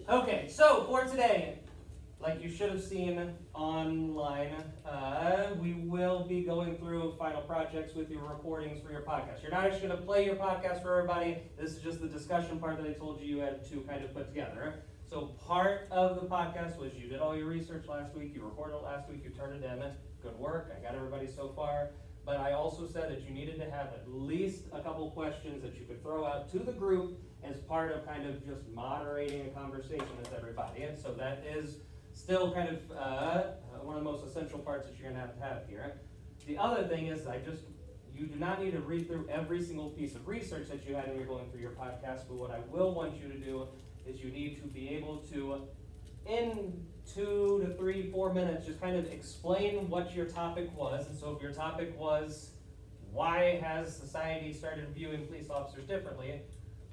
Okay, so for today, like you should have seen online, we will be going through final projects with your recordings for your podcast. You're not actually going to play your podcast for everybody. This is just the discussion part that I told you had to kind of put together. So part of the podcast was you did all your research last week, you recorded it last week, you turned it in. Good work, I got everybody so far. But I also said that you needed to have at least a couple questions that you could throw out to the group as part of kind of just moderating a conversation with everybody. And so that is still kind of one of the most essential parts that you're going to have here. The other thing is you do not need to read through every single piece of research that you had when you're going through your podcast, but what I will want you to do is you need to be able to, in 2 to 3, 4 minutes, just kind of explain what your topic was. And so if your topic was, why has society started viewing police officers differently?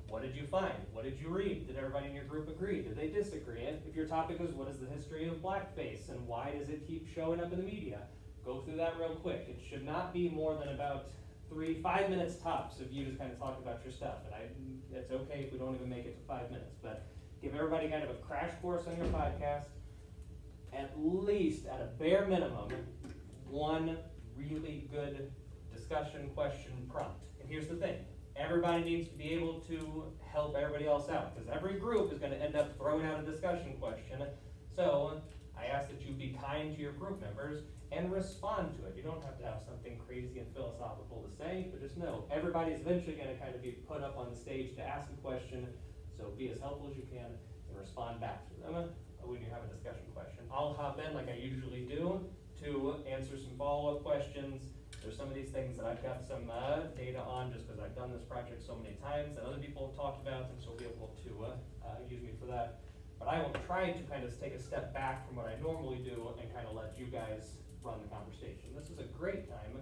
What did you find? What did you read? Did everybody in your group agree? Did they disagree? If your topic was, what is the history of blackface and why does it keep showing up in the media? Go through that real quick. It should not be more than about 5 minutes tops of you just kind of talk about your stuff. And it's okay if we don't even make it to 5 minutes, but give everybody kind of a crash course on your podcast. At least, at a bare minimum, one really good discussion question prompt. And here's the thing. Everybody needs to be able to help everybody else out, because every group is going to end up throwing out a discussion question. So I ask that you be kind to your group members and respond to it. You don't have to have something crazy and philosophical to say, but just know everybody's eventually going to kind of be put up on the stage to ask a question. So be as helpful as you can and respond back to them when you have a discussion question. I'll hop in like I usually do to answer some follow-up questions. There's some of these things that I've got some data on just because I've done this project so many times and other people have talked about them, so be able to use me for that. But I will try to kind of take a step back from what I normally do and kind of let you guys run the conversation. This is a great time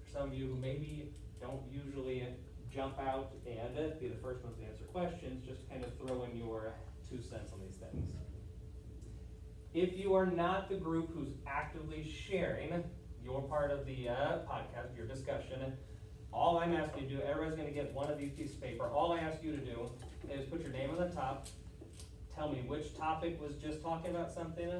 for some of you who maybe don't usually jump out and be the first ones to answer questions, just to kind of throw in your 2 cents on these things. If you are not the group who's actively sharing your part of the podcast, your discussion, all I'm asking you to do, everybody's going to get one of these pieces of paper. All I ask you to do is put your name on the top, tell me which topic was just talking about something,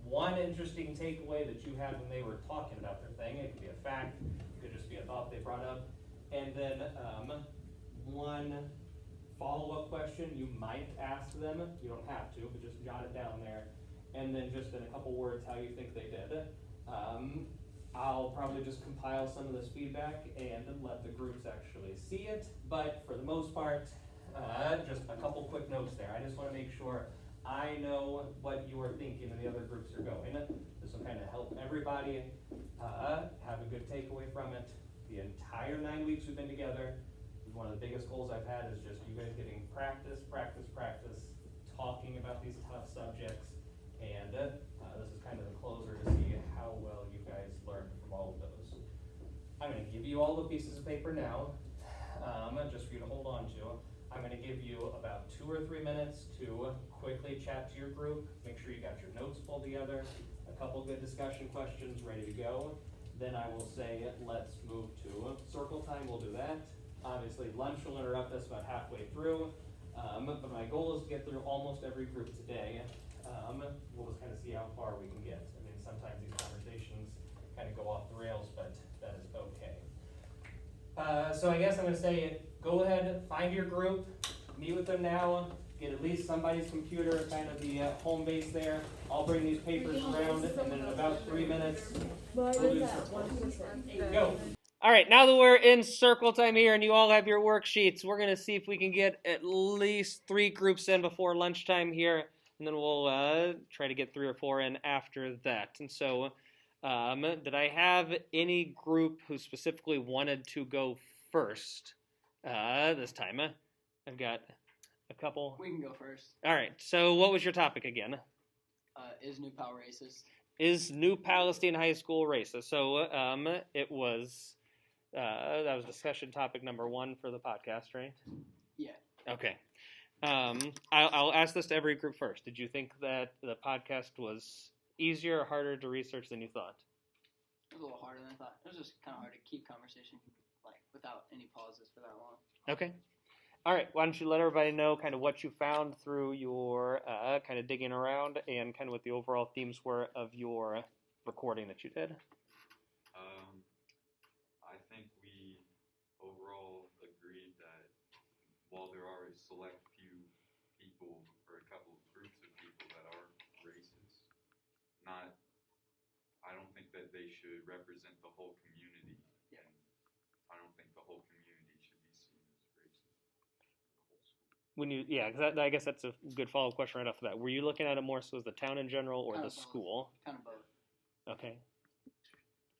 one interesting takeaway that you had when they were talking about their thing. It could be a fact, it could just be a thought they brought up, and then one follow-up question you might ask them. You don't have to, but just jot it down there. And then just in a couple words how you think they did. I'll probably just compile some of this feedback and let the groups actually see it. But for the most part, just a couple quick notes there. I just want to make sure I know what you are thinking and the other groups are going. This will kind of help everybody have a good takeaway from it. The entire 9 weeks we've been together, one of the biggest goals I've had is just you guys getting practice, talking about these tough subjects, and this is kind of the closer to see how well you guys learned from all of those. I'm going to give you all the pieces of paper now, just for you to hold on to. I'm going to give you about 2 or 3 minutes to quickly chat to your group, make sure you got your notes pulled together, a couple good discussion questions ready to go. Then I will say, let's move to circle time, we'll do that. Obviously, lunch will interrupt us about halfway through, but my goal is to get through almost every group today. We'll just kind of see how far we can get. I mean, sometimes these conversations kind of go off the rails, but that is okay. So I guess I'm going to say, go ahead, find your group, meet with them now, get at least somebody's computer, kind of the home base there. I'll bring these papers around, and then in about 3 minutes, we'll do go. All right, now that we're in circle time here and you all have your worksheets, we're going to see if we can get at least 3 groups in before lunchtime here, and then we'll try to get 3 or 4 in after that. And so, did I have any group who specifically wanted to go first this time? I've got a couple. We can go first. All right, so what was your topic again? Is New Pal racist? Is New Palestine High School racist? So it was... that was discussion topic number 1 for the podcast, right? Yeah. Okay. I'll ask this to every group first. Did you think that the podcast was easier or harder to research than you thought? It was a little harder than I thought. It was just kind of hard to keep conversation without any pauses for that long. Okay. All right, why don't you let everybody know kind of what you found through your kind of digging around and kind of what the overall themes were of your recording that you did. I think we overall agreed that while there are a select few people or a couple of groups of people that are racist, I don't think that they should represent the whole community. Yeah. And I don't think the whole community should be seen as racist. The whole school. Because I guess that's a good follow-up question right off the bat. Were you looking at it more so as the town in general or Kind the of both. school? Kind of both. Okay.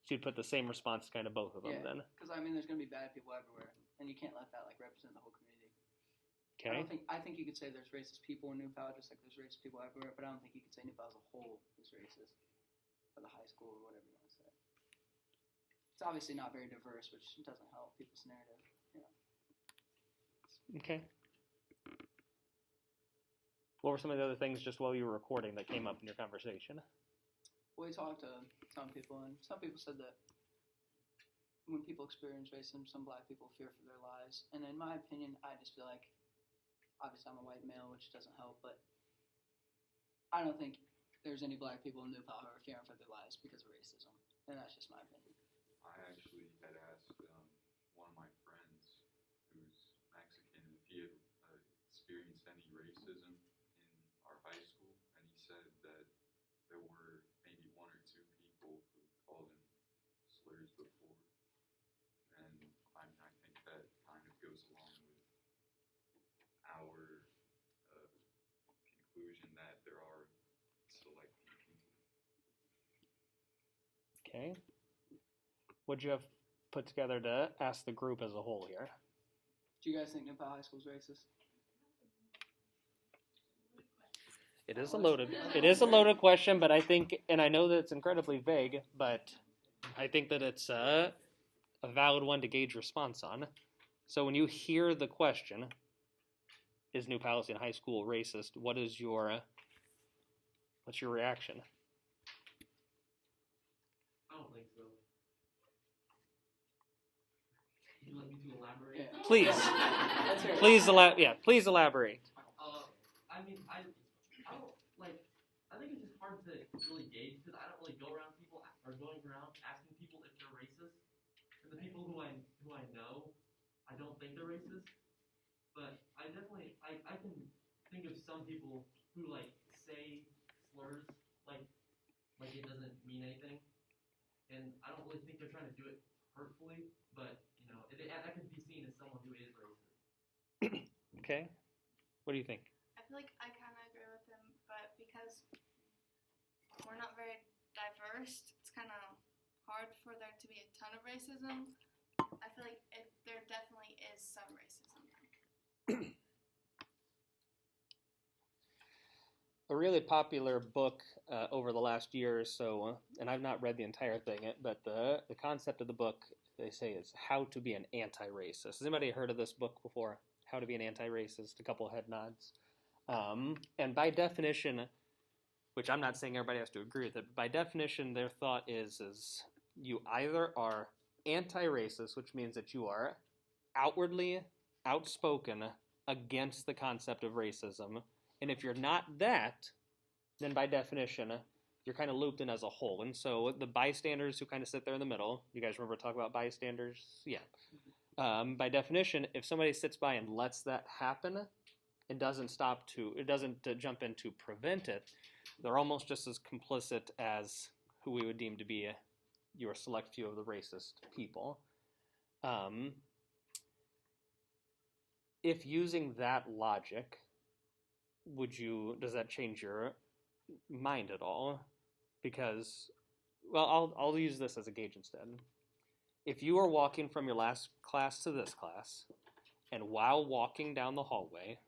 So you'd put the same response to kind of both of them then? Because I mean, there's going to be bad people everywhere, and you can't let that like represent the whole community. Okay. I think you could say there's racist people in New Palette, just like there's racist people everywhere, but I don't think you could say New Palette as a whole is racist, or the high school, or whatever you want to say. It's obviously not very diverse, which doesn't help people's narrative. You know. Okay. What were some of the other things just while you were recording that came up in your conversation? We talked to some people, and some people said that when people experience racism, some black people fear for their lives. And in my opinion, I just feel like, obviously I'm a white male, which doesn't help, but I don't think there's any black people in New Palette who are fearing for their lives because of racism. And that's just my opinion. I actually had asked one of my friends who's Mexican if he had experienced any racism in our high school, and he said that there were maybe one or two people who called him slurs before. And I think that kind of goes along with our conclusion that there are select few people. Okay. What'd you have put together to ask the group as a whole here? Do you guys think New Palette High School is racist? It is a loaded question, but I think, and I know that it's incredibly vague, but I think that it's a valid one to gauge response on. So when you hear the question, is New Palestine High School racist? What's your reaction? I don't think so. Can you let me to elaborate? Yeah. Please, Let's hear it. please elaborate. I mean, I don't like. I think it's just hard to really gauge because I don't really go around people or going around asking people if they're racist. And the people who I know, I don't think they're racist. But I definitely I can think of some people who like say slurs like it doesn't mean anything, and I don't really think they're trying to do it hurtfully. But you know, that can be seen as someone who is racist. Okay. What do you think? I feel like I kind of agree with him, but because we're not very diverse, it's kind of hard for there to be a ton of racism. I feel like there definitely is some racism. A really popular book over the last year or so, and I've not read the entire thing, but the concept of the book, they say, is How to Be an Anti-Racist. Has anybody heard of this book before? How to Be an Anti-Racist? A couple of head nods. And by definition, which I'm not saying everybody has to agree with it, but by definition, their thought is you either are anti-racist, which means that you are outwardly outspoken against the concept of racism, and if you're not that, then by definition, you're kind of looped in as a whole. And so the bystanders who kind of sit there in the middle, you guys remember talking about bystanders? Yeah. By definition, if somebody sits by and lets that happen, it doesn't jump in to prevent it, they're almost just as complicit as who we would deem to be your select few of the racist people. If using that logic, does that change your mind at all? Because, well, I'll use this as a gauge instead. If you are walking from your last class to this class, and while walking down the hallway,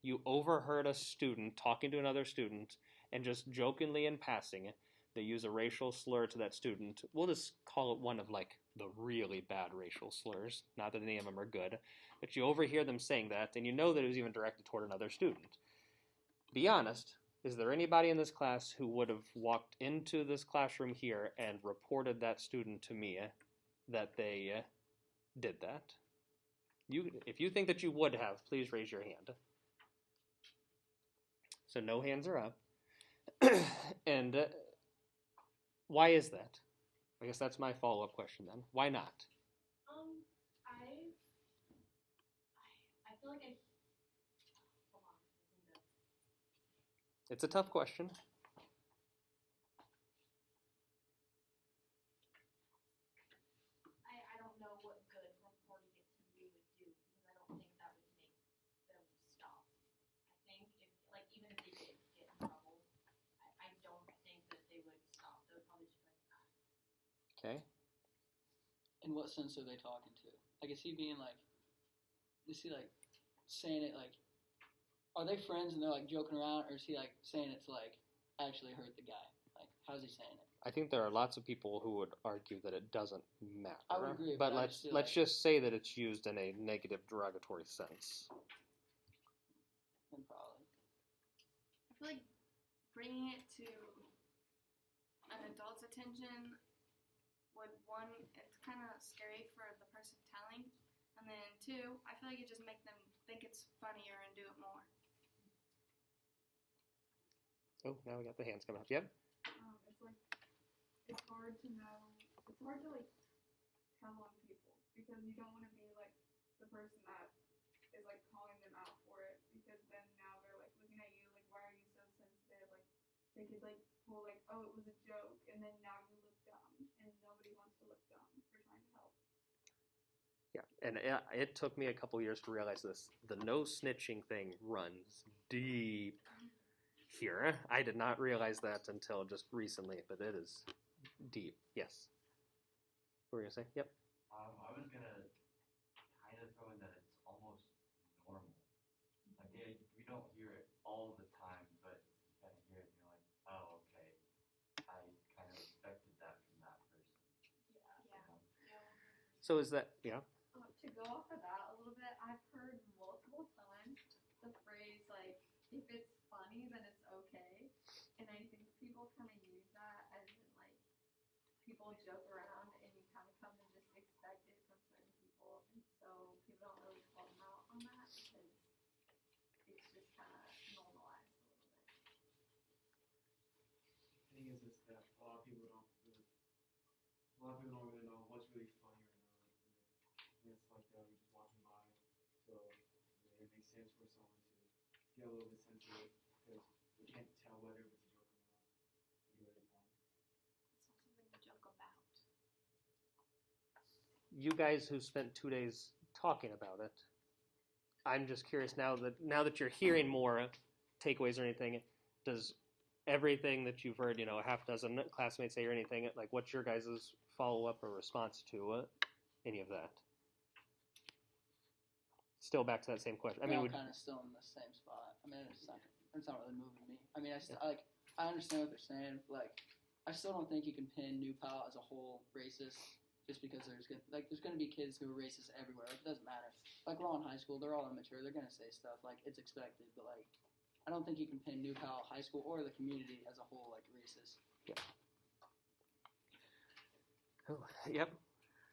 you overheard a student talking to another student, and just jokingly in passing, they use a racial slur to that student. We'll just call it one of, like, the really bad racial slurs. Not that any of them are good. But you overhear them saying that, and you know that it was even directed toward another student. Be honest, is there anybody in this class who would have walked into this classroom here and reported that student to me that they did that? If you think that you would have, please raise your hand. So no hands are up. And why is that? I guess that's my follow-up question then. Why not? I feel like hold on, I think that It's a tough question. I don't know what good reporting it to you would do because I don't think that would make them stop. I think if like even if they did get in trouble, I don't think that they would stop. They would probably just be like, "Ah." Okay. In what sense are they talking to? Like, is he being like, is he like saying it like, are they friends and they're like joking around, or is he like saying it to like actually hurt the guy? Like, how's he saying it? I think there are lots of people who would argue that it doesn't matter. I would agree, But but I let's just feel let's like- just say that it's used in a negative, derogatory sense. And probably. I feel like bringing it to an adult's attention would, one, it's kind of scary for the person telling, and then two, I feel like it just make them think it's funnier and do it more. Oh, now we got the hands coming up. Yep. It's like it's hard to know. It's hard to like tell on people because you don't want to be like the person that is like calling them out for it because then now they're like looking at you like, why are you so sensitive? Like they could like pull like, oh, it was a joke, and then now you look dumb, and nobody wants to look dumb for trying to help. Yeah, and it took me a couple years to realize this. The no snitching thing runs deep here. I did not realize that until just recently, but it is deep. Yes. What were you gonna say? Yep. I was gonna kind of throw in that it's almost normal. Like we don't hear it all the time, but you kind of hear it and you're like, oh, okay. I kind of expected that from that person. Yeah. So is that To go off of that a little bit, I've heard multiple times the phrase like, if it's funny, then it's okay. And I think people kind of use that as in like, people joke around and you kind of come and just expect it from certain people. And so people don't really call them out on that because it's just kind of normalized a little bit. The thing is that a lot of people don't really know what's really funny or not. And it's like you're just walking by, so it makes sense for someone to get a little bit sensitive because you can't tell whether it's a joke or not. It's really fun. It's not something to joke about. you guys who spent 2 days talking about it? I'm just curious now that you're hearing more takeaways or anything. Does everything that you've heard, a half dozen classmates say or anything, like what's your guys' follow-up or response to any of that? Still back to that same question. I'm kind of still in the same spot. I mean, it's not really moving me. I mean, I understand what they're saying. But, like, I still don't think you can pin New Pal as a whole racist just because there's going to be kids who are racist everywhere. Like, it doesn't matter. Like, we're all in high school. They're all immature. They're going to say stuff. Like, it's expected. But, like, I don't think you can pin New Pal High School or the community as a whole, like, racist. Yeah. Oh, yep.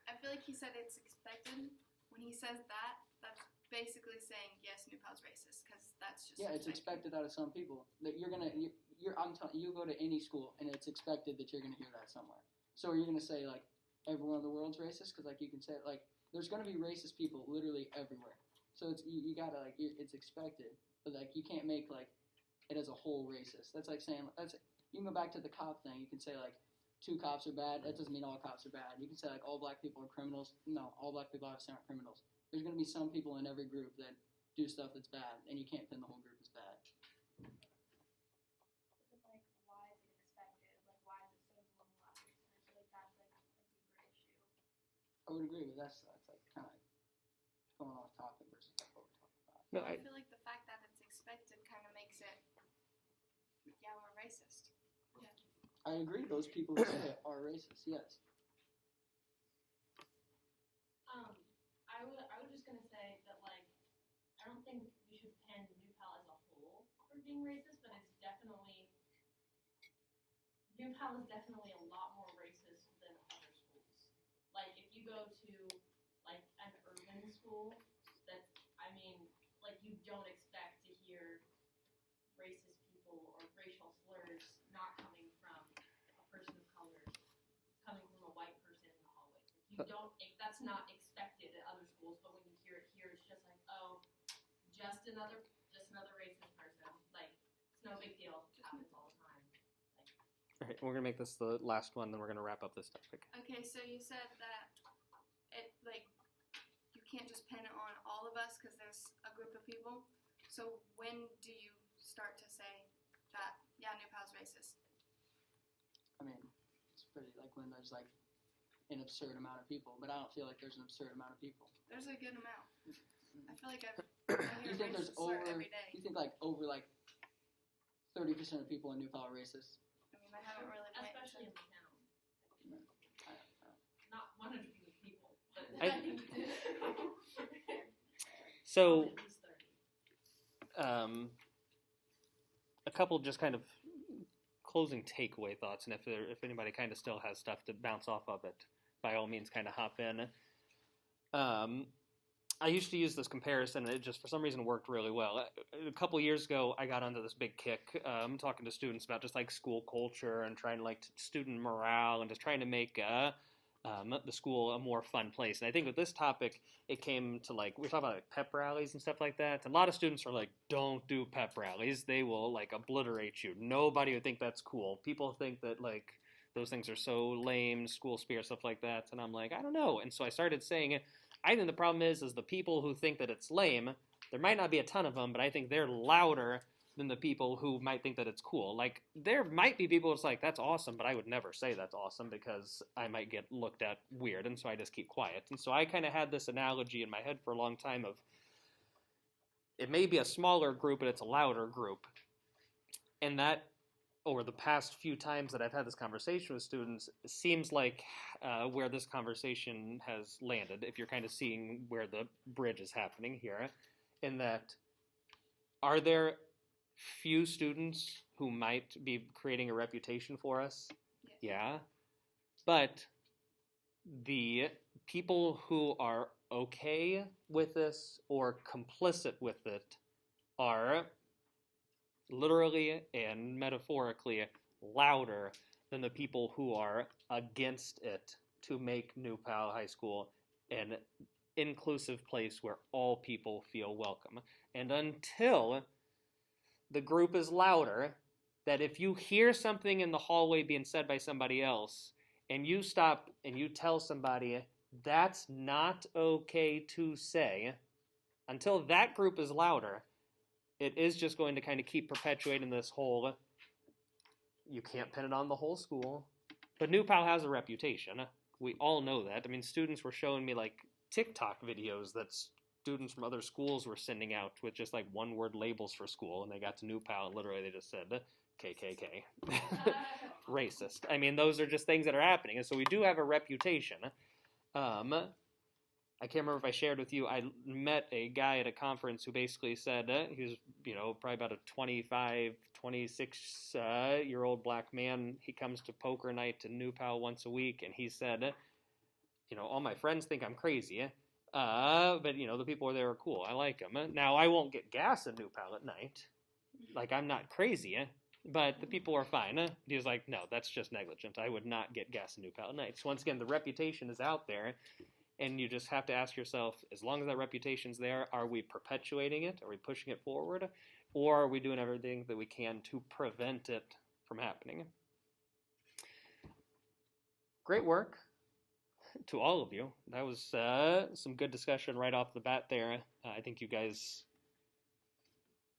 I feel like he said it's expected. When he says that, that's basically saying yes, New Pal's racist, because that's just it's expected out of some people that I'm telling you go to any school and it's expected that you're gonna hear that somewhere. So are you gonna say like everyone in the world's racist? Because like you can say like there's gonna be racist people literally everywhere. So it's you gotta like it's expected, but like you can't make like it as a whole racist. That's like saying you can go back to the cop thing. You can say like 2 cops are bad. That doesn't mean all cops are bad. You can say like all black people are criminals. No, all black people obviously aren't criminals. There's going to be some people in every group that do stuff that's bad, and you can't pin the whole group as bad. But like, why is it expected? Like, why is it so normalized? And I feel like that's like a deeper issue. I would agree, but that's like kind of going off topic versus like what we're talking about. No, I feel like the fact that it's expected kind of makes it, yeah, we're racist. Yeah. I agree. Those people who say it are racist. Yes. I was just gonna say that like I don't think we should pin New Pal as a whole for being racist, but it's definitely New Pal is definitely a lot more racist than other schools. Like if you go to like an urban school, don't expect to hear racist people or racial slurs not coming from a person of color, coming from a white person in the hallway. Like, you don't, that's not expected at other schools, but when you hear it here, it's just like, oh, just another racist person. Like, it's no big deal. It happens all the time. All right, we're gonna make this the last one, then we're gonna wrap up this topic. Okay, so you said that it, like, you can't just pin it on all of us because there's a group of people. So when do you start to say that, yeah, New Pal's racist? I mean, it's pretty like when there's like an absurd amount of people, but I don't feel like there's an absurd amount of people. There's a good amount. I feel like I You hear think there's racist slur over? every day. You think like over like 30% of people in New Pal are racist? I mean, I haven't really went Especially in the town. I don't know. Not 100% of people, but I- I think So, at least 30. a couple just kind of closing takeaway thoughts, and if anybody kind of still has stuff to bounce off of it, by all means, kind of hop in. I used to use this comparison, and it just for some reason worked really well. A couple years ago, I got onto this big kick, talking to students about just like school culture and trying to like student morale and just trying to make the school a more fun place. And I think with this topic, it came to like, we talk about like pep rallies and stuff like that. And a lot of students are like, don't do pep rallies. They will like obliterate you. Nobody would think that's cool. People think that like those things are so lame, school spirit, stuff like that. And I'm like, I don't know. And so I started saying, I think the problem is the people who think that it's lame, there might not be a ton of them, but I think they're louder than the people who might think that it's cool. Like, there might be people it's like, that's awesome, but I would never say that's awesome because I might get looked at weird, and so I just keep quiet. And so I kind of had this analogy in my head for a long time of, it may be a smaller group, but it's a louder group. And that, over the past few times that I've had this conversation with students, it seems like where this conversation has landed, if you're kind of seeing where the bridge is happening here, in that, are there few students who might be creating a reputation for us? Yes. Yeah. But the people who are okay with this or complicit with it are literally and metaphorically louder than the people who are against it to make New Pal High School an inclusive place where all people feel welcome. And until the group is louder, that if you hear something in the hallway being said by somebody else, and you stop and you tell somebody, that's not okay to say, until that group is louder, it is just going to kind of keep perpetuating this whole, you can't pin it on the whole school. But New Pal has a reputation. We all know that. I mean, students were showing me like TikTok videos that students from other schools were sending out with just like one-word labels for school, and they got to New Pal and literally they just said, KKK. Racist. I mean, those are just things that are happening. And so we do have a reputation. I can't remember if I shared with you, I met a guy at a conference who basically said, he was, probably about a 25, 26-year-old black man. He comes to poker night to New Pal once a week, and he said, all my friends think I'm crazy, but, the people there are cool. I like them. Now, I won't get gas at New Pal at night. Like, I'm not crazy, but the people are fine. He was like, no, that's just negligent. I would not get gas at New Pal at night. So once again, the reputation is out there. And you just have to ask yourself, as long as that reputation's there, are we perpetuating it? Are we pushing it forward? Or are we doing everything that we can to prevent it from happening? Great work to all of you. That was some good discussion right off the bat there. I think you guys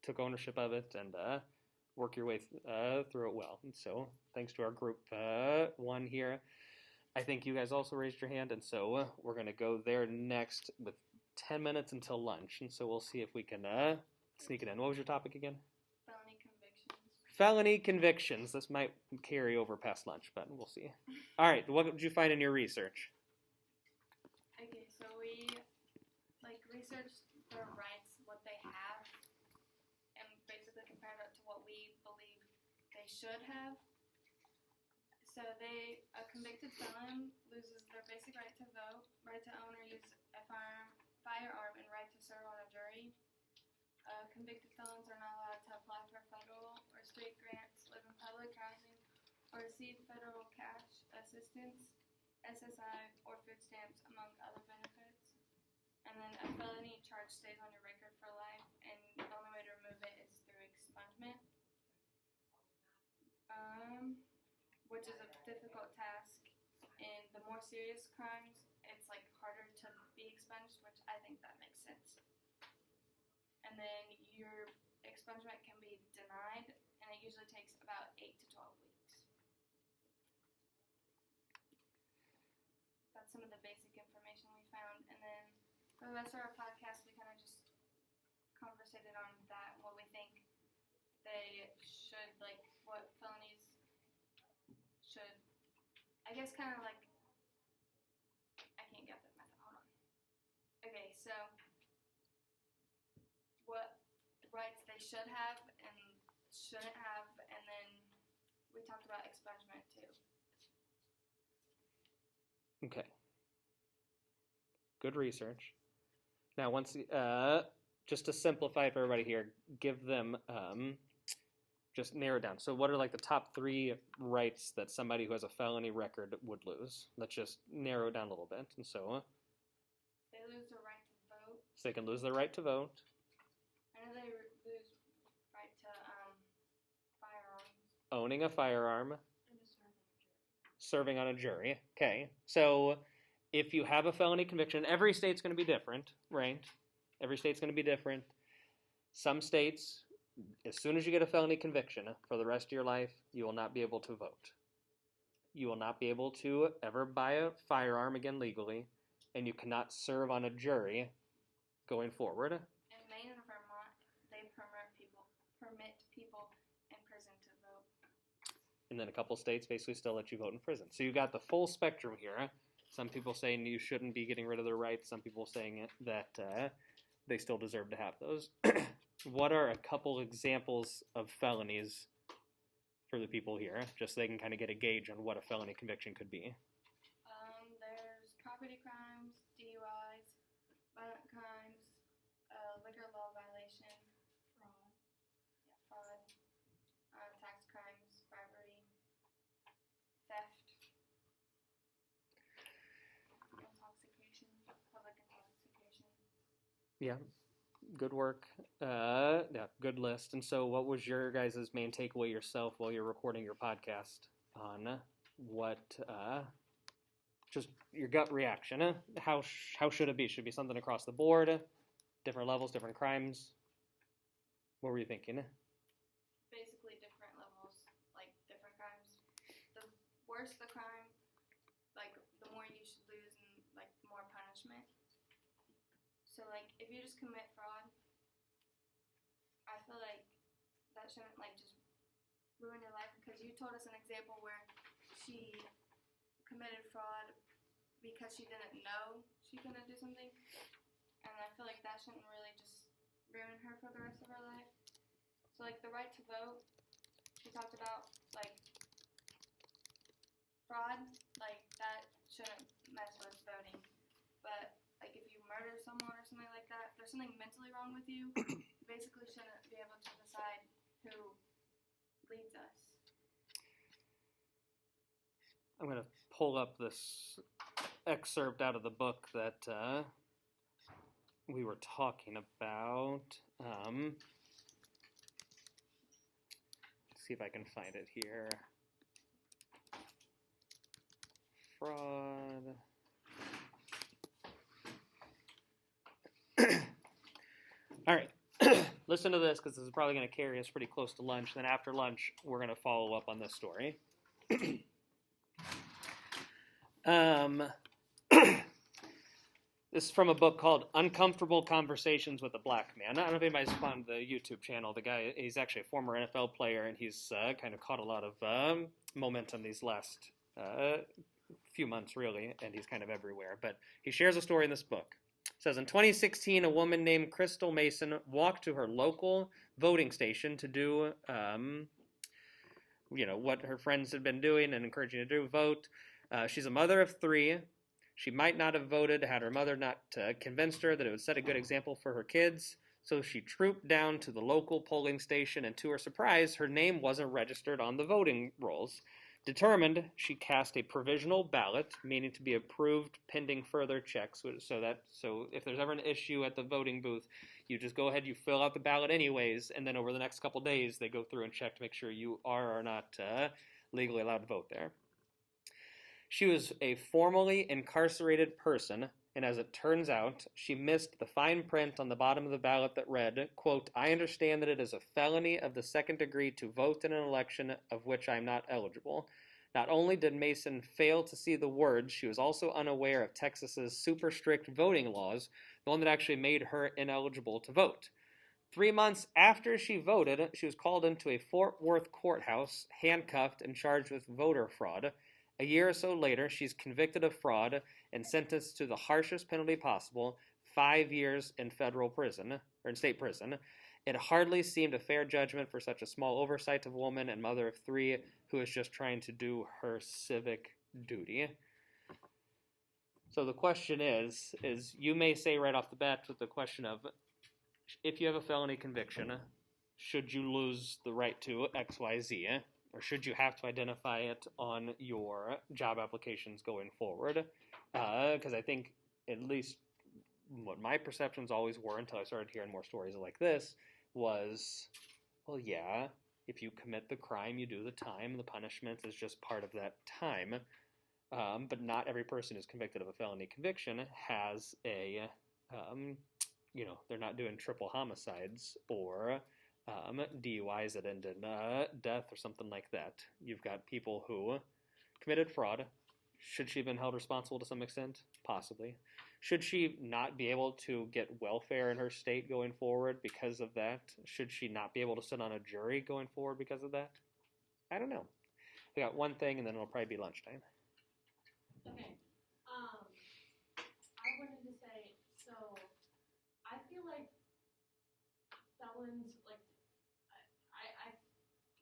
took ownership of it and worked your way through it well. And so thanks to our group one here. I think you guys also raised your hand, and so we're going to go there next with 10 minutes until lunch, and so we'll see if we can sneak it in. What was your topic again? Felony convictions. Felony convictions. This might carry over past lunch, but we'll see. All right, what did you find in your research? Okay, so we researched their rights, what they have, and basically compared it to what we believe they should have. So a convicted felon loses their basic right to vote, right to own or use a firearm, and right to serve on a jury. Convicted felons are not allowed to apply for federal or state grants, live in public housing, or receive federal cash assistance, SSI, or food stamps, among other benefits. And then a felony charge stays on your record for life, and the only way to remove it is through expungement, which is a difficult task. And the more serious crimes, it's like harder to be expunged, which I think that makes sense. And then your expungement can be denied, and it usually takes about 8 to 12 weeks. That's some of the basic information we found. And then for the rest of our podcast, we kind of just conversated on that, what we think they should, like, what felonies should, I guess, kind of like, I can't get that method, hold on. Okay, so what rights they should have and shouldn't have, and then we talked about expungement too. Okay. Good research. Now, once just to simplify for everybody here, give them just narrow it down. So, what are like the top 3 rights that somebody who has a felony record would lose? Let's just narrow it down a little bit. And so, They lose their right to vote. so they can lose their right to vote. I know they lose right to firearms. Owning a firearm, serving on a jury. Okay, so if you have a felony conviction, every state's going to be different, right? Every state's going to be different. Some states, as soon as you get a felony conviction, for the rest of your life, you will not be able to vote. You will not be able to ever buy a firearm again legally, and you cannot serve on a jury going forward. In Maine and Vermont, they permit people in prison to vote. And then a couple states basically still let you vote in prison. So you got the full spectrum here. Some people saying you shouldn't be getting rid of their rights. Some people saying that they still deserve to have those. What are a couple examples of felonies for the people here, just so they can kind of get a gauge on what a felony conviction could be? There's property crimes, DUIs, violent crimes, liquor law violation, fraud, tax crimes, bribery, theft, intoxication, public intoxication. Yeah, good work. Yeah, good list. And so what was your guys' main takeaway yourself while you're recording your podcast on what, just your gut reaction? How should it be? Should it be something across the board? Different levels, different crimes? What were you thinking? Basically different levels, like different crimes. The worse the crime, like the more you should lose and like more punishment. So like if you just commit fraud, I feel like that shouldn't like just ruin your life, because you told us an example where she committed fraud because she didn't know she couldn't do something, and I feel like that shouldn't really just ruin her for the rest of her life. So like the right to vote, she talked about like fraud, like that shouldn't mess with voting. But like if you murder someone or something like that, if there's something mentally wrong with you, you basically shouldn't be able to decide who leads us. I'm going to pull up this excerpt out of the book that we were talking about. Let's see if I can find it here. Fraud. All right. Listen to this, because this is probably going to carry us pretty close to lunch. Then after lunch, we're going to follow up on this story. This is from a book called Uncomfortable Conversations with a Black Man. I don't know if anybody's found the YouTube channel. The guy, he's actually a former NFL player, and he's kind of caught a lot of momentum these last few months, really, and he's kind of everywhere. But he shares a story in this book. It says, in 2016, a woman named Crystal Mason walked to her local voting station to do, what her friends had been doing and encouraging her to do, vote. She's a mother of 3. She might not have voted had her mother not convinced her that it would set a good example for her kids. So she trooped down to the local polling station, and to her surprise, her name wasn't registered on the voting rolls. Determined, she cast a provisional ballot, meaning to be approved pending further checks. So if there's ever an issue at the voting booth, you just go ahead, you fill out the ballot anyways, and then over the next couple days, they go through and check to make sure you are or not legally allowed to vote there. She was a formerly incarcerated person, and as it turns out, she missed the fine print on the bottom of the ballot that read, quote, "I understand that it is a felony of the second degree to vote in an election of which I am not eligible." Not only did Mason fail to see the words, she was also unaware of Texas's super strict voting laws, the one that actually made her ineligible to vote. 3 months after she voted, she was called into a Fort Worth courthouse, handcuffed, and charged with voter fraud. A year or so later, she's convicted of fraud and sentenced to the harshest penalty possible, 5 years in federal prison, or in state prison. It hardly seemed a fair judgment for such a small oversight of a woman and mother of 3 who is just trying to do her civic duty. So the question is you may say right off the bat with the question of, if you have a felony conviction, should you lose the right to XYZ? Or should you have to identify it on your job applications going forward? Because I think, at least what my perceptions always were until I started hearing more stories like this, was, well, yeah, if you commit the crime, you do the time. The punishment is just part of that time. But not every person who's convicted of a felony conviction has a, they're not doing triple homicides or DUIs that end in death or something like that. You've got people who committed fraud. Should she have been held responsible to some extent? Possibly. Should she not be able to get welfare in her state going forward because of that? Should she not be able to sit on a jury going forward because of that? I don't know. We got one thing, and then it'll probably be lunchtime. Okay. I wanted to say, so I feel like felons, like,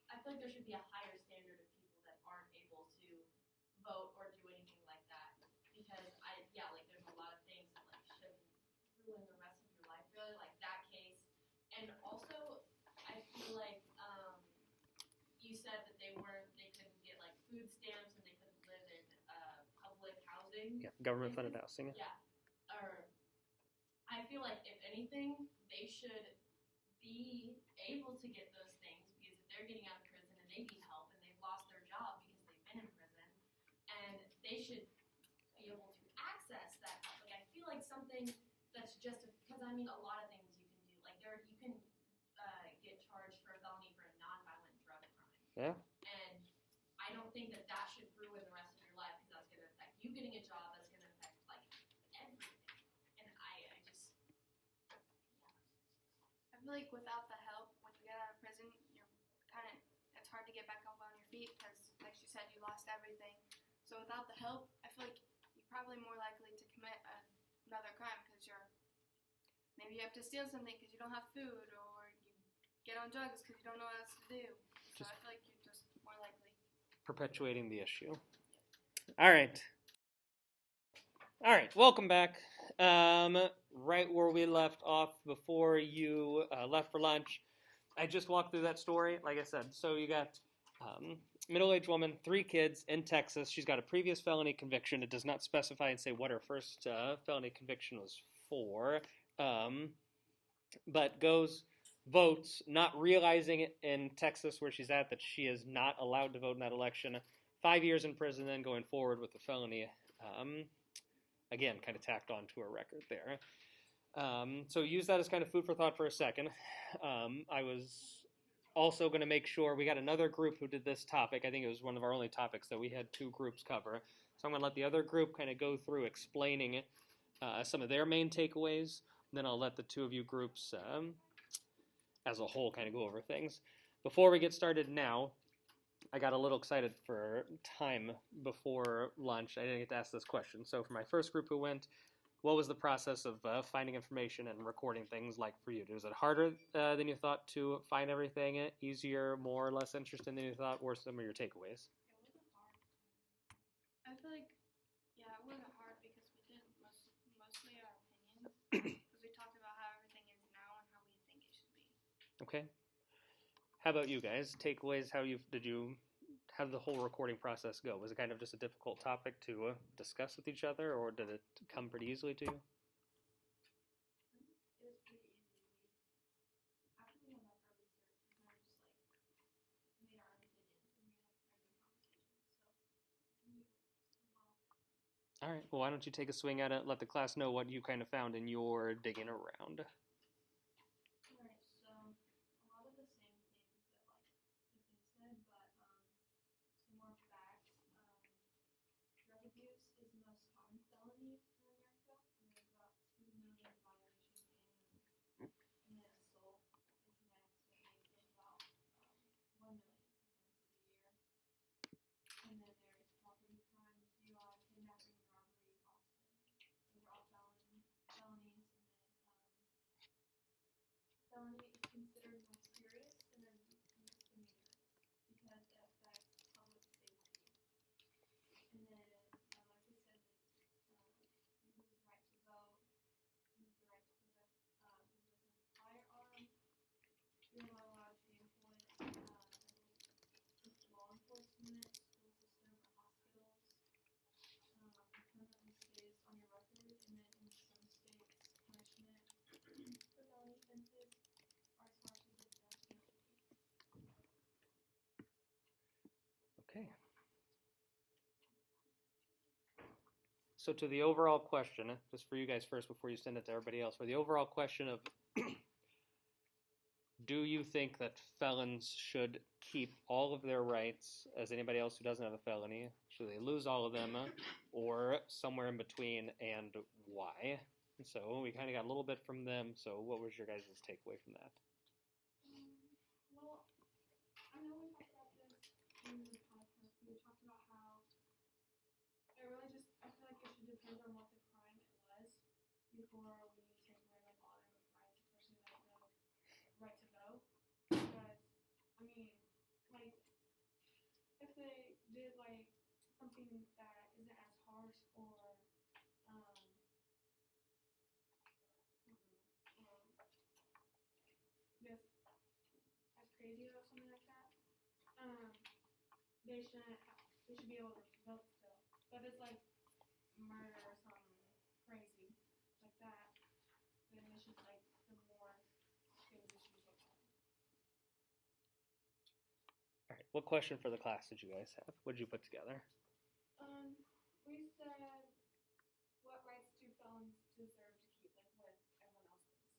I feel like there should be a higher standard of people that aren't able to vote or do anything like that. Because there's a lot of things that like shouldn't ruin the rest of your life, really, like that case. And also, I feel like you said that they couldn't get like food stamps and they couldn't live in public housing. Yeah, government funded housing. Yeah. Or I feel like if anything, they should be able to get those things because if they're getting out of prison and they need help and they've lost their job because they've been in prison, and they should be able to access that help. Like I feel like something that's just because I mean a lot of things you can do. Like you can get charged for a felony for a nonviolent drug crime. Yeah. And I don't think that should ruin the rest of your life because that's going to affect you getting a job. That's going to affect like everything. And I just I feel like without the help, when you get out of prison, it's hard to get back up on your feet because, like you said, you lost everything. So without the help, I feel like you're probably more likely to commit another crime because maybe you have to steal something because you don't have food, or you get on drugs because you don't know what else to do. So I feel like you're just more likely. Perpetuating the issue. All right, welcome back. Right where we left off before you left for lunch, I just walked through that story, like I said. So you got middle-aged woman, 3 kids in Texas. She's got a previous felony conviction. It does not specify and say what her first felony conviction was for, but votes, not realizing in Texas where she's at that she is not allowed to vote in that election. 5 years in prison, then going forward with the felony. Again, kind of tacked on to her record there. So use that as kind of food for thought for a second. I was also going to make sure we got another group who did this topic. I think it was one of our only topics that we had 2 groups cover. So I'm going to let the other group kind of go through explaining some of their main takeaways. Then I'll let the 2 of you groups as a whole kind of go over things. Before we get started now, I got a little excited for time before lunch. I didn't get to ask this question. So for my first group who went, what was the process of finding information and recording things like for you? Was it harder than you thought to find everything? Easier, more or less interesting than you thought? What were some of your takeaways? It wasn't hard. I feel like, it wasn't hard because we did mostly our opinions. Because we talked about how everything is now and how we Okay. How about you guys? Takeaways? How did the whole recording process go? Was it kind of just a difficult topic to discuss with each other, or did it come pretty easily to you? It was pretty easy. After we had done our research, we kind of just like made our own opinions and we had good conversations. So we were well. All right. Well, why don't you take a swing at it? Let the class know what you kind of found in your digging around. Alright, so a lot of the same things that like have been said, but some more facts. Drug abuse is the most common felony in America, and there's about 2 million violations annually. And then assault is next, it makes up about 1 million offenses a year. And then there's property crimes, DUI, kidnapping, robbery, arson. Those are all felonies, and then felony is considered more serious than a misdemeanor because it affects public safety. And then, like we said, you lose the right to vote, lose the right to possess a firearm. You're not allowed to be employed with law enforcement, school system, or hospitals. It permanently stays on your record, and then in some states, punishment for felony offenses are as harsh as the death penalty. Okay. So to the overall question, just for you guys first before you send it to everybody else, for the overall question of do you think that felons should keep all of their rights as anybody else who doesn't have a felony? Should they lose all of them or somewhere in between, and why? And so we kind of got a little bit from them. So what was your guys' takeaway from that? Well, I know we talked about this in the podcast. We talked about how it really just, I feel like it should depend on what the crime it was before we take away like all their rights, especially like the right to vote. Because, I mean, like, if they did like something that isn't as harsh or, just as crazy about something like that, they should be able to vote still. But if it's like murder or something crazy like that, then it's just like the more things that should be taken away. All right. What question for the class did you guys have? What did you put together? We said, what rights do felons deserve to keep, like what everyone else thinks?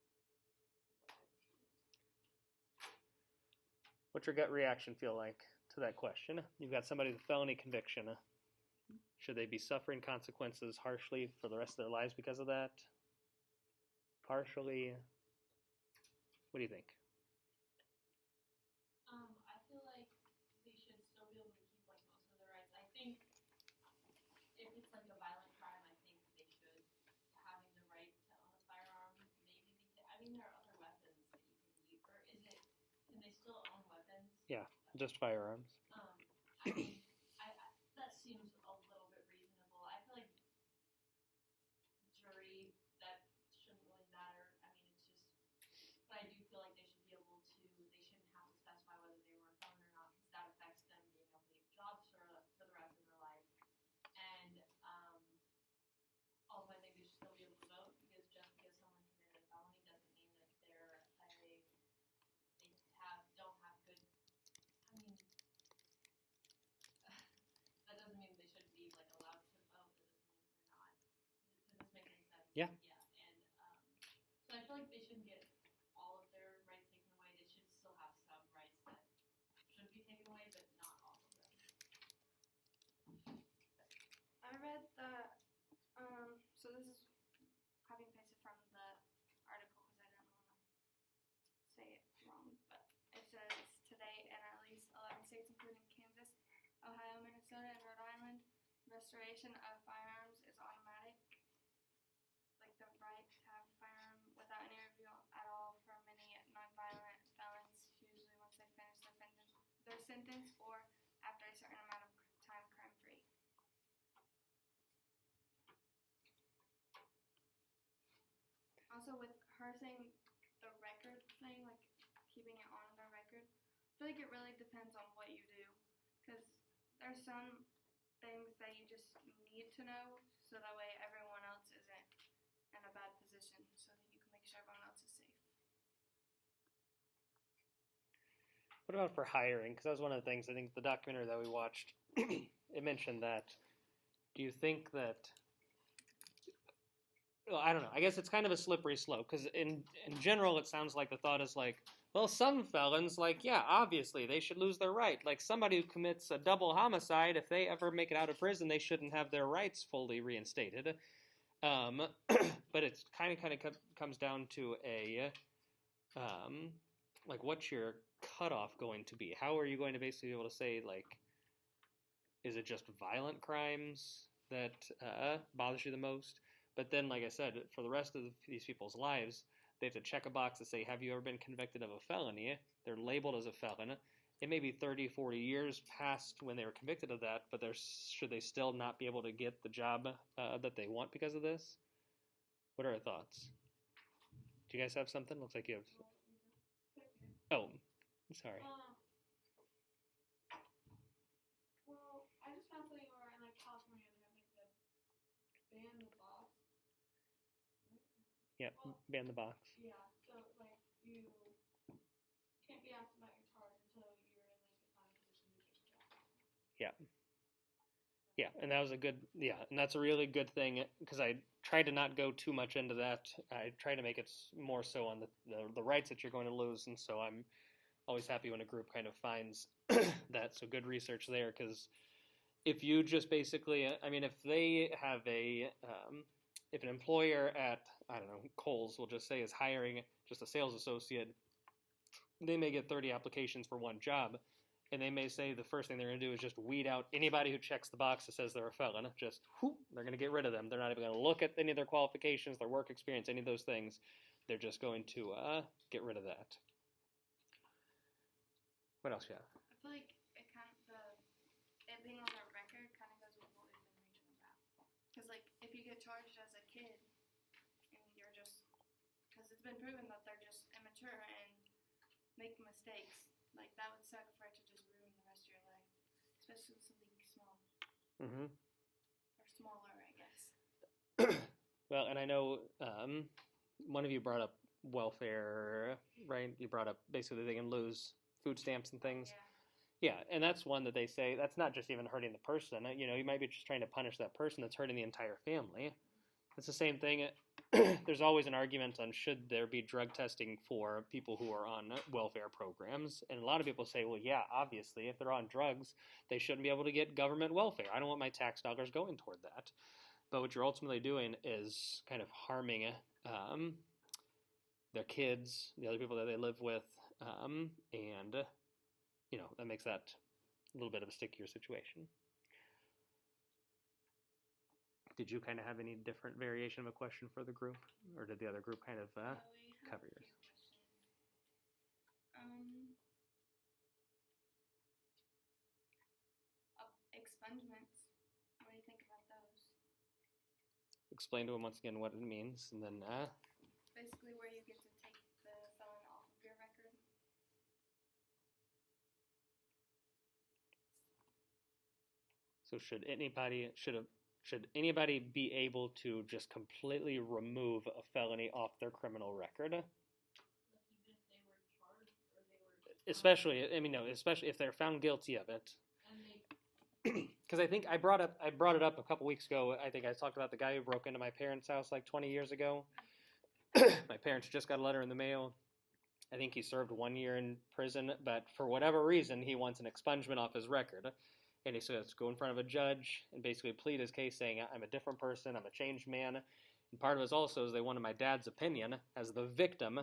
What's your gut reaction feel like to that question? You've got somebody with a felony conviction. Should they be suffering consequences harshly for the rest of their lives because of that? Partially? What do you think? I feel like they should still be able to keep like most of their rights. I think if it's like a violent crime, I think they should having the right to own a firearm. Maybe because I mean there are other weapons that you can use, or is it? Can they still own weapons? Yeah, just firearms. I mean, that seems a little bit reasonable. I feel like jury that shouldn't really matter. I mean, it's just, but I do feel like they should be able to. They shouldn't have to specify whether they were a felon or not, because that affects them being able to get jobs for the rest of their life. And also, I think they should still be able to vote, because just because someone committed a felony doesn't mean that don't have good. I mean, that doesn't mean they shouldn't be like allowed to vote. That doesn't mean that they're not. Does this make any sense? Yeah. Yeah, and so I feel like they shouldn't get all of their rights taken away. They should still have some rights that should be taken away, but not all of them. I read the, so this is copy and pasted from the article because I didn't want to say it wrong, but it says today in at least 11 states, including Kansas, Ohio, Minnesota, and Rhode Island, restoration of firearms is automatic. Like the right to have a firearm without any review at all for many nonviolent felons, usually once they finish their sentence or after a certain amount of time crime-free. Also, with her saying the record thing, like keeping feel like it really depends on what you do, because there's some things that you just need to know, so that way everyone else isn't in a bad position, so that you can make sure everyone else is safe. What about for hiring? Because that was one of the things, I think the documentary that we watched, it mentioned that. Do you think that, well, I don't know. I guess it's kind of a slippery slope, because in general, it sounds like the thought is like, well, some felons, like, yeah, obviously, they should lose their right. Like, somebody who commits a double homicide, if they ever make it out of prison, they shouldn't have their rights fully reinstated. But it's kind of comes down to a, like, what's your cutoff going to be? How are you going to basically be able to say, like, is it just violent crimes that bothers you the most? But then, like I said, for the rest of these people's lives, they have to check a box to say, have you ever been convicted of a felony? They're labeled as a felon. It may be 30, 40 years past when they were convicted of that, but should they still not be able to get the job that they want because of this? What are our thoughts? Do you guys have something? Looks like you have. Oh, sorry. Well, I just found something where in like California they have like the ban the box. Yeah, Well, ban the box. Yeah, so like you can't be asked about your charge until you're in like the final position to get the job. Yeah. Yeah, and that was and that's a really good thing, because I tried to not go too much into that. I try to make it more so on the rights that you're going to lose, and so I'm always happy when a group kind of finds that. So good research there, because if you just basically, I mean, if they have if an employer at, I don't know, Kohl's, we'll just say, is hiring just a sales associate, they may get 30 applications for one job, and they may say the first thing they're going to do is just weed out anybody who checks the box that says they're a felon. Just, whoop, they're going to get rid of them. They're not even going to look at any of their qualifications, their work experience, any of those things. They're just going to get rid of that. What else you have? I feel like it being on their record kind of goes with what we've been reading about. Because, like, if you get charged as a kid, and you're just, because it's been proven that they're just immature and make mistakes, like, that would suck for it to just ruin the rest of your life. Especially with something small. Mm-hmm. Or smaller, I guess. Well, and I know one of you brought up welfare, right? You brought up basically they can lose food stamps and things. Yeah. Yeah, and that's one that they say that's not just even hurting the person. You know, you might be just trying to punish that person. That's hurting the entire family. It's the same thing. There's always an argument on should there be drug testing for people who are on welfare programs. And a lot of people say, well, yeah, obviously, if they're on drugs, they shouldn't be able to get government welfare. I don't want my tax dollars going toward that. But what you're ultimately doing is kind of harming their kids, the other people that they live with, and you know, that makes that a little bit of a stickier situation. Did you kind of have any different variation of a question for the group, or did the other group kind of We have cover a yours? few questions. Expungements. What do you think about those? Explain to them once again what it means, and then Basically where you get to take the felon off of your record. so should anybody be able to just completely remove a felony off their criminal record? Like even if they were charged or they were Especially, I mean, no, especially if they're found guilty of it. and they Because I think I brought it up a couple weeks ago. I think I talked about the guy who broke into my parents' house like 20 years ago. My parents just got a letter in the mail. I think he served 1 year in prison, but for whatever reason, he wants an expungement off his record. And he says, go in front of a judge and basically plead his case saying, I'm a different person, I'm a changed man. And part of it also is they wanted my dad's opinion as the victim.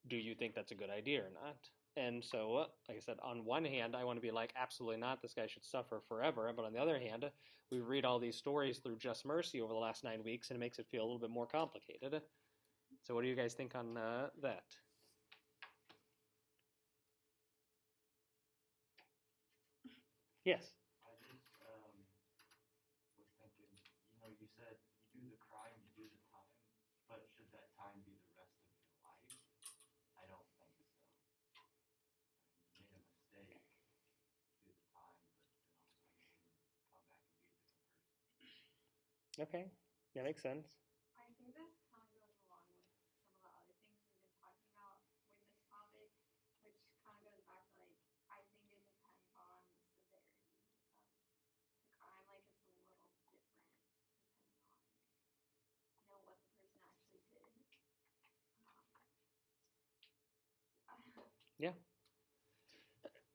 Do you think that's a good idea or not? And so, like I said, on one hand, I want to be like, absolutely not, this guy should suffer forever. But on the other hand, we read all these stories through Just Mercy over the last 9 weeks, and it makes it feel a little bit more complicated. So what do you guys think on that? Yes? I just was thinking, you know, you said you do the crime, you do the time, but should that time be the rest of your life? I don't think so. Okay, that makes sense. I think this kind of goes along with some of the other things we've been talking about with this topic, which kind of goes back to like, I think it depends on the severity of the crime. Like it's a little different depending on, what the person actually did. Yeah.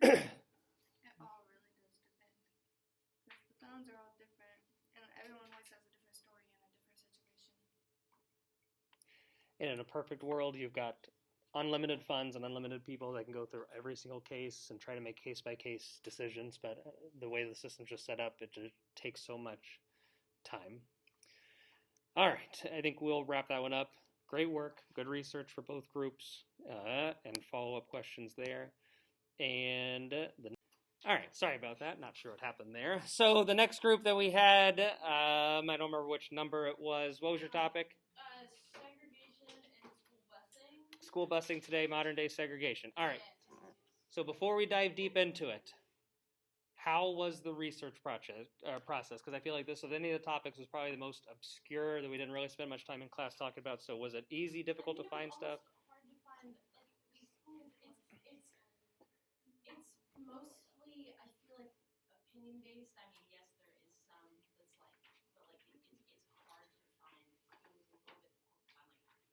It all really does depend. Because the phones are all different, and everyone always has a different story in a different situation. And in a perfect world, you've got unlimited funds and unlimited people that can go through every single case and try to make case-by-case decisions. But the way the system's just set up, it just takes so much time. All right, I think we'll wrap that one up. Great work, good research for both groups, and follow-up questions there. And all right, sorry about that. Not sure what happened there. So the next group that we had, I don't remember which number it was. What was your topic? Segregation and school busing. School busing today, modern day segregation. All right. So before we dive deep into it, how was the research process? Because I feel like this of any of the topics was probably the most obscure that we didn't really spend much time in class talking about. So was it easy, difficult to find stuff? Hard to find, like these schools. It's mostly, I feel like, opinion based. I mean, yes, there is some that's like, but like it's hard to find. It was a little bit difficult to find like actual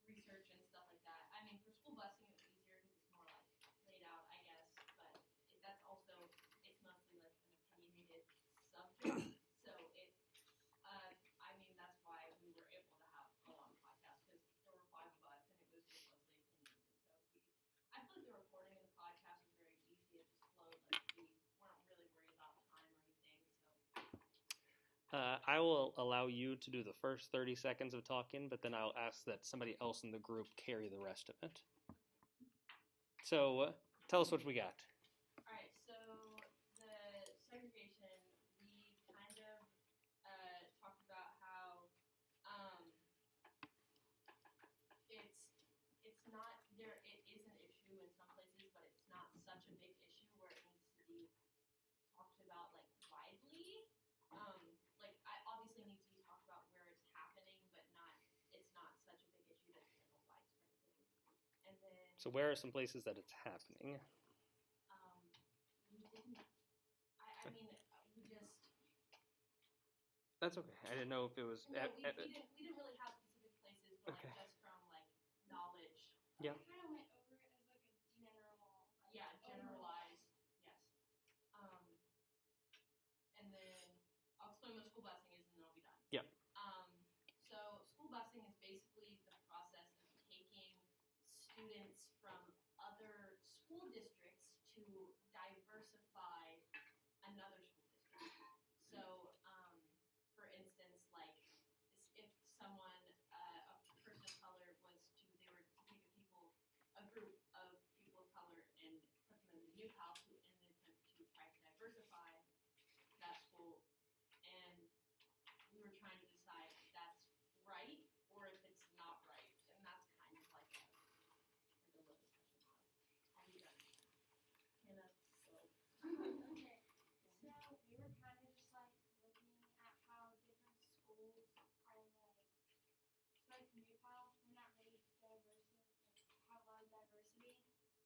research and stuff like that. I mean, for school busing, it was easier because it's more like laid out, I guess. But that's also, it's mostly like an opinionated subject. So I mean, that's why we were able to have a long podcast because there were 5 of us and it was just mostly opinions. And so I feel like the recording of the podcast was very easy. It just flowed. Like we weren't really worried about time or anything. So. I will allow you to do the first 30 seconds of talking, but then I'll ask that somebody else in the group carry the rest of it. So tell us what we got. All right, so the segregation, we kind of talked about how it's not there. It is an issue in some places, but it's not such a big issue where it needs to be talked about like widely. Like I obviously needs to be talked about where it's happening, but it's not such a big issue that it's like a widespread thing. And then So where are some places that it's happening? we didn't. I mean, we just. That's okay. I didn't know if it was. No, we didn't really have specific places, but Okay. like just from like knowledge. Yeah. We kind of went over it as like a general. Yeah, generalized. Yes. And then I'll explain what school busing is, and then I'll be done. Yeah. So school busing is basically the process of taking students from other school districts to diversify another school district. So, for instance, like if someone, a person of color they were to take a group of people of color and put them in the new house in an attempt to try to diversify that school, and we were trying to decide if that's right or if it's not right, and that's kind of like a little discussion of how we done. Hannah, so. Okay, so we were kind of just like looking at how different schools are like Newport, we're not really diverse, like have a lot of diversity,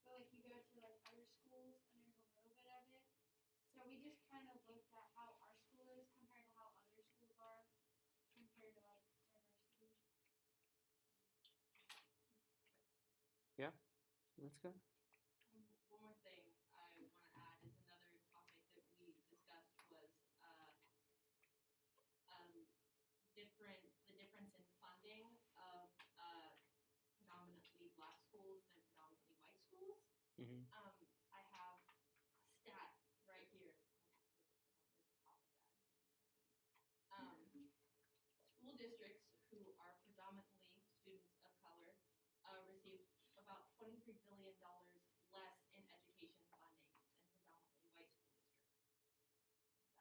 but like you go to like other schools and there's a little bit of it. So we just kind of looked at how our school is compared to how other schools are compared to like diversity. Yeah. That's good. One more thing I want to add is another topic that we discussed was the difference in funding of predominantly black schools and predominantly white schools. Mm-hmm. I have a stat right here. School districts who are predominantly students of color receive about $23 billion less in education funding than predominantly white school districts.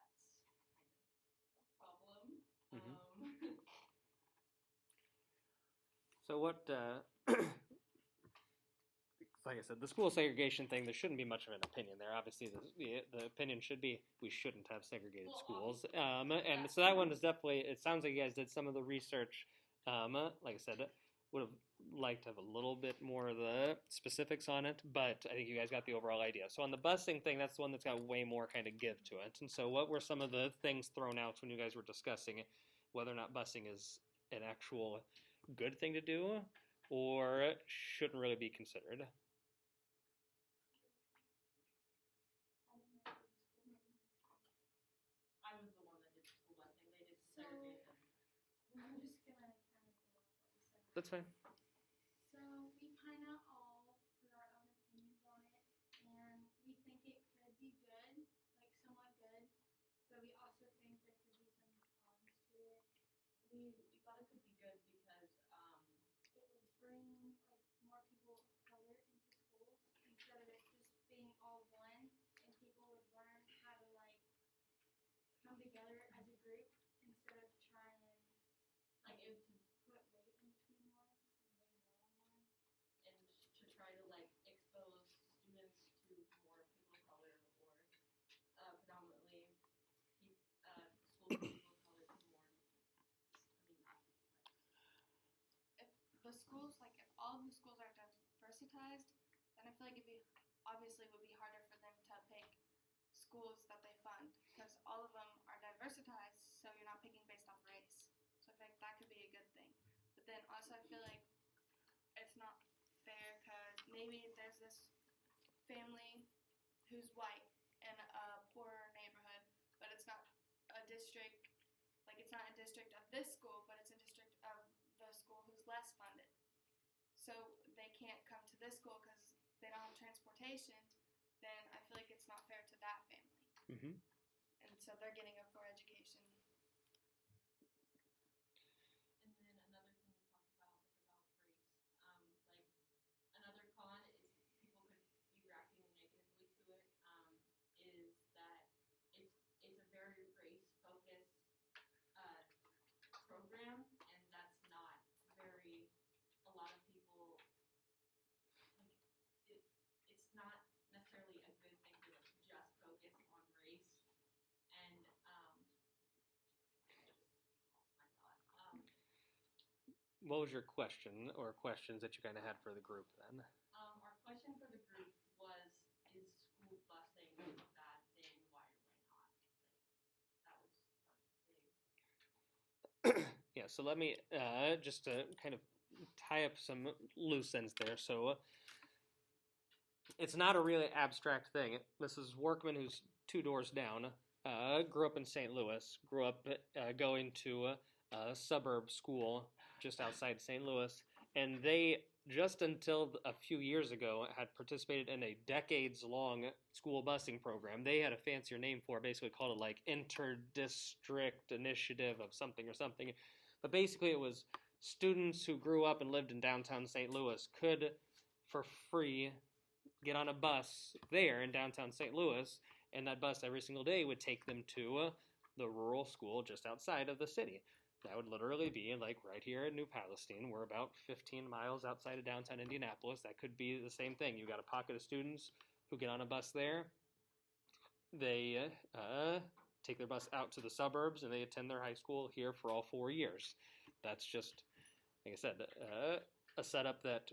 That's kind of a problem. Mm-hmm. So what? like I said, the school segregation thing, there shouldn't be much of an opinion there. Obviously, the opinion should be we shouldn't have segregated schools. And so that one is definitely, it sounds like you guys did some of the research. Like I said, would have liked to have a little bit more of the specifics on it, but I think you guys got the overall idea. So on the busing thing, that's the one that's got way more kind of give to it. And so what were some of the things thrown out when you guys were discussing whether or not busing is an actual good thing to do or shouldn't really be considered? I was the one that did school busing. They did So- segregate them. I'm just gonna kind of go off what we said. That's fine. So we kind of all put our own opinions on it, and we think it could be good, like somewhat good, but we also think there could be some cons to it. We thought it could be good because It would bring like more people of color into schools instead of it just being all one, and people would learn how to like come together as a group instead of trying like it to put weight in between one and weigh more on one. and to try to like expose students to more people of color or predominantly schools of people of color to more. If the schools, like if all of the schools are diversitized, then I feel like it'd be obviously would be harder for them to pick schools that they fund because all of them are diversitized, so you're not picking based off race. So I feel like that could be a good thing. But then also I feel like it's not fair because maybe there's this family who's white in a poorer neighborhood, but it's not a district, like it's not a district of this school, but it's a district of the school who's less funded. So they can't come to this school because they don't have transportation, then I feel like it's not fair to that family. Mm-hmm. And so they're getting a poor education. And then another thing we talked about, race. Like another con is people could be reacting negatively to it. Is that it's a very race focused program, and that's not very. A lot of people like it's not necessarily a good thing to just focus on race. And my thought. What was your question or questions that you kind of had for the group then? Our question for the group was, is school busing a bad thing? Why or why not? That was our big. Yeah, so let me just to kind of tie up some loose ends there. So it's not a really abstract thing. Mrs. Workman, who's 2 doors down, grew up in St. Louis, grew up going to a suburb school just outside St. Louis, and they, just until a few years ago, had participated in a decades-long school busing program. They had a fancier name for it, basically called it like Inter-District Initiative of something or something. But basically it was students who grew up and lived in downtown St. Louis could, for free, get on a bus there in downtown St. Louis, and that bus every single day would take them to the rural school just outside of the city. That would literally be like right here in New Palestine. We're about 15 miles outside of downtown Indianapolis. That could be the same thing. You got a pocket of students who get on a bus there. They take their bus out to the suburbs, and they attend their high school here for all 4 years. That's just, like I said, a setup that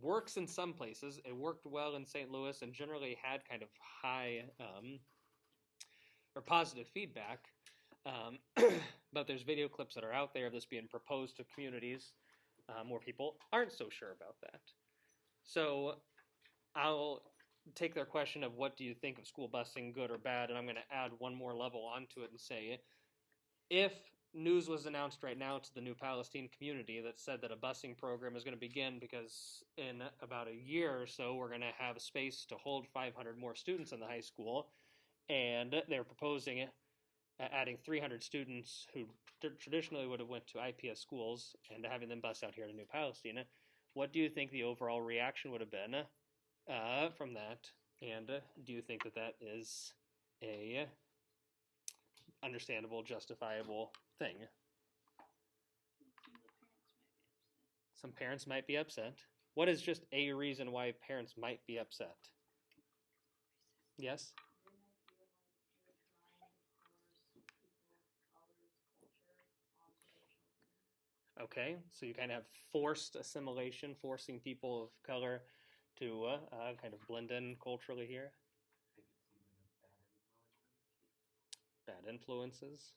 works in some places. It worked well in St. Louis and generally had kind of high or positive feedback. But there's video clips that are out there of this being proposed to communities where people aren't so sure about that. So I'll take their question of what do you think of school busing, good or bad, and I'm going to add one more level onto it and say, if news was announced right now to the New Palestine community that said that a busing program is going to begin because in about a year or so we're going to have a space to hold 500 more students in the high school, and they're proposing adding 300 students who traditionally would have went to IPS schools and having them bus out here to New Palestine, what do you think the overall reaction would have been from that? And do you think that that is a understandable, justifiable thing? Some of the parents might be upset. Some parents might be upset. What is just a reason why parents might be upset? Yes? Then I feel like you're trying to force people of color's culture onto their children. Okay, so you kind of have forced assimilation, forcing people of color to kind of blend in culturally here. I think it's even a bad influence. Bad influences,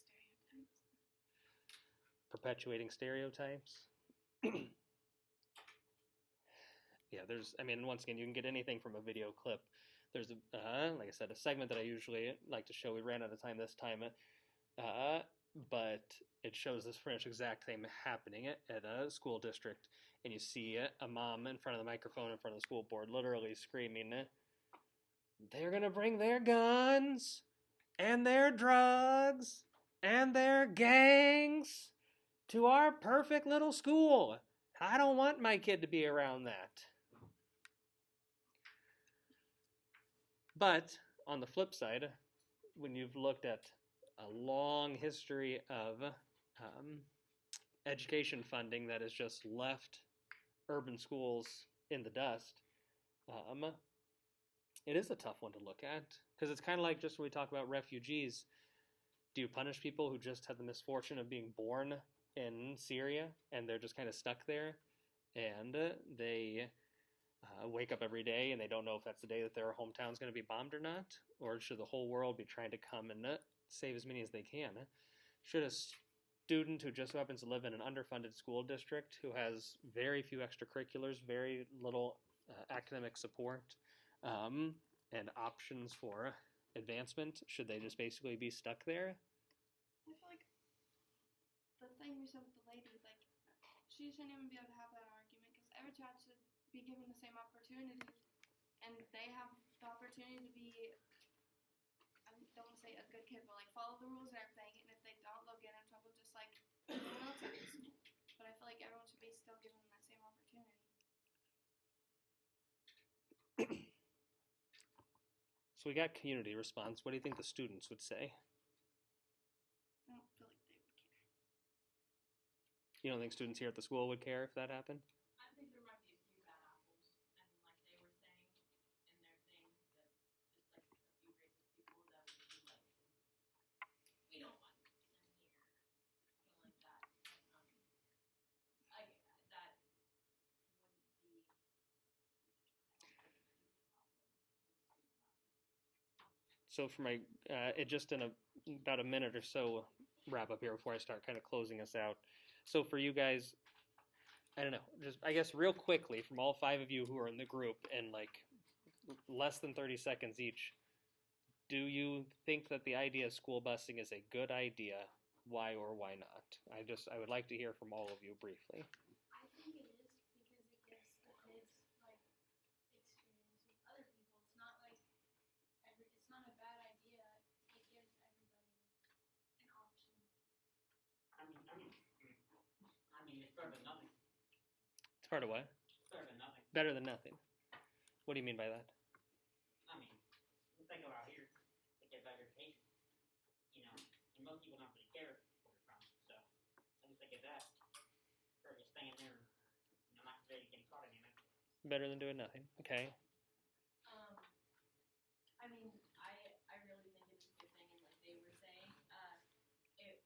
The stereotypes. perpetuating stereotypes. Yeah, once again, you can get anything from a video clip. There's, like I said, a segment that I usually like to show. We ran out of time this time, but it shows this pretty much exact thing happening at a school district. And you see a mom in front of the microphone in front of the school board literally screaming, they're going to bring their guns and their drugs and their gangs to our perfect little school. I don't want my kid to be around that. But on the flip side, when you've looked at a long history of education funding that has just left urban schools in the dust, it is a tough one to look at, because it's kind of like just when we talk about refugees. Do you punish people who just had the misfortune of being born in Syria and they're just kind of stuck there, and they wake up every day and they don't know if that's the day that their hometown's going to be bombed or not? Or should the whole world be trying to come and save as many as they can? Should a student who just so happens to live in an underfunded school district who has very few extracurriculars, very little academic support, and options for advancement, should they just basically be stuck there? I feel like the thing you said with the lady, like, she shouldn't even be able to have that argument, because every child should be given the same opportunities, and they have the opportunity to be, I don't want to say a good kid, but like follow the rules and everything, and if they don't, they'll get in trouble just like everyone else in school. But I feel like everyone should be still given that same opportunity. So we got community response. What do you think the students would say? I don't feel like they would care. You don't think students here at the school would care if that happened? I think there might be a few bad apples. I mean, like they were saying in their thing that just like a few racist people that would be like, we don't want them here, something like that. That wouldn't be, I don't think, a huge problem with the student body. So for my, just in about a minute or so wrap up here before I start kind of closing us out. So for you guys, I don't know, just I guess real quickly from all 5 of you who are in the group in like less than 30 seconds each, do you think that the idea of school busing is a good idea? Why or why not? I would like to hear from all of you briefly. I think it is because it gives the kids like experience with other people. It's not like it's not a bad idea. It gives everybody an option. I mean, it's better than nothing. It's part of what? It's better than nothing. Better than nothing. What do you mean by that? I mean, think about here, they get better education. You know, and most people don't really care where they're from, so at least they get that. Or just staying there, not really getting caught in anything. Better than doing nothing. Okay. I mean, I really think it's a good thing, and like they were saying, it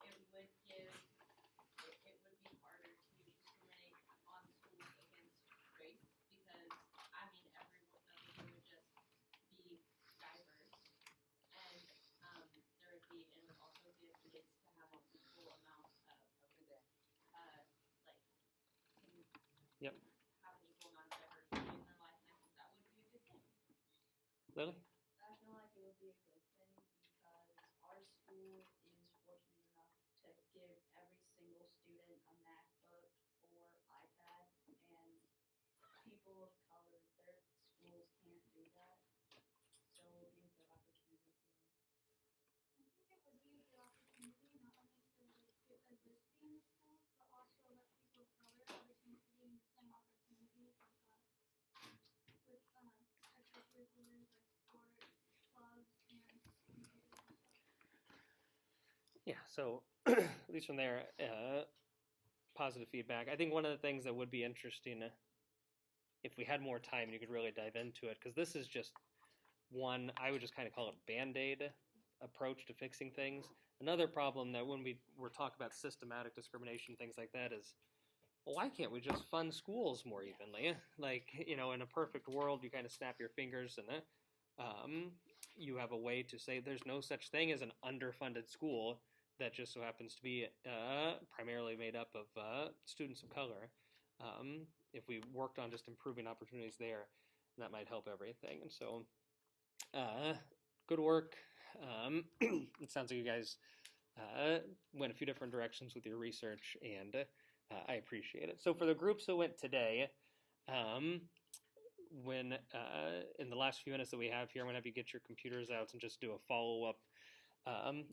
would be harder to discriminate on schools against race because I mean everyone it would just be diverse, and there would be and it would also give kids to have an equal amount of like Yep. have an equal amount of diversity in their life, and I think that would be a good thing. Lily? I feel like it would be a good thing because our school is fortunate enough to give every single student a MacBook or iPad, and people of color, their schools can't do that. So it would be a good opportunity for them. I think it would be a good opportunity not only to get diversity in the schools, but also let people of color have the chance to gain the same opportunities with extracurriculars like sports, clubs, and Yeah, so at least from there, positive feedback. I think one of the things that would be interesting, if we had more time and you could really dive into it, because this is just one, I would just kind of call it Band-Aid approach to fixing things. Another problem that when we're talking about systematic discrimination, things like that, is, well, why can't we just fund schools more evenly? Like, in a perfect world, you kind of snap your fingers and you have a way to say there's no such thing as an underfunded school that just so happens to be primarily made up of students of color. If we worked on just improving opportunities there, that might help everything. And so, good work. It sounds like you guys went a few different directions with your research, and I appreciate it. So for the groups that went today, when in the last few minutes that we have here, I'm going to have you get your computers out and just do a follow-up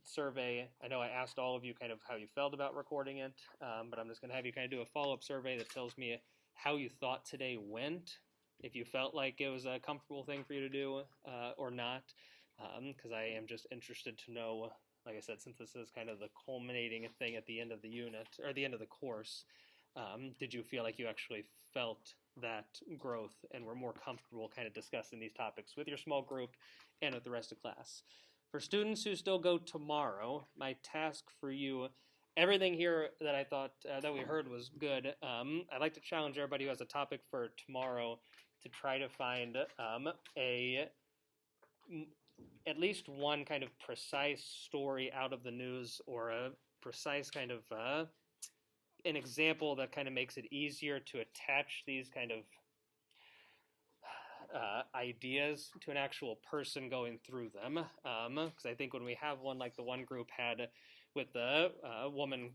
survey. I know I asked all of you kind of how you felt about recording it, but I'm just going to have you kind of do a follow-up survey that tells me how you thought today went, if you felt like it was a comfortable thing for you to do or not, because I am just interested to know, like I said, since this is kind of the culminating thing at the end of the unit, or the end of the course, did you feel like you actually felt that growth and were more comfortable kind of discussing these topics with your small group and with the rest of class? For students who still go tomorrow, my task for you, everything here that I thought that we heard was good. I'd like to challenge everybody who has a topic for tomorrow to try to find at least one kind of precise story out of the news, or a precise kind of an example that kind of makes it easier to attach these kind of ideas to an actual person going through them. Because I think when we have one like the one group had with the woman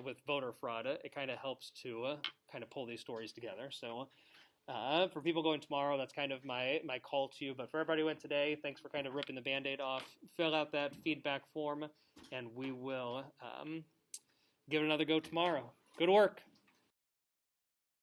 with voter fraud, it kind of helps to kind of pull these stories together. So for people going tomorrow, that's kind of my call to you. But for everybody who went today, thanks for kind of ripping the Band-Aid off. Fill out that feedback form, and we will give it another go tomorrow. Good work.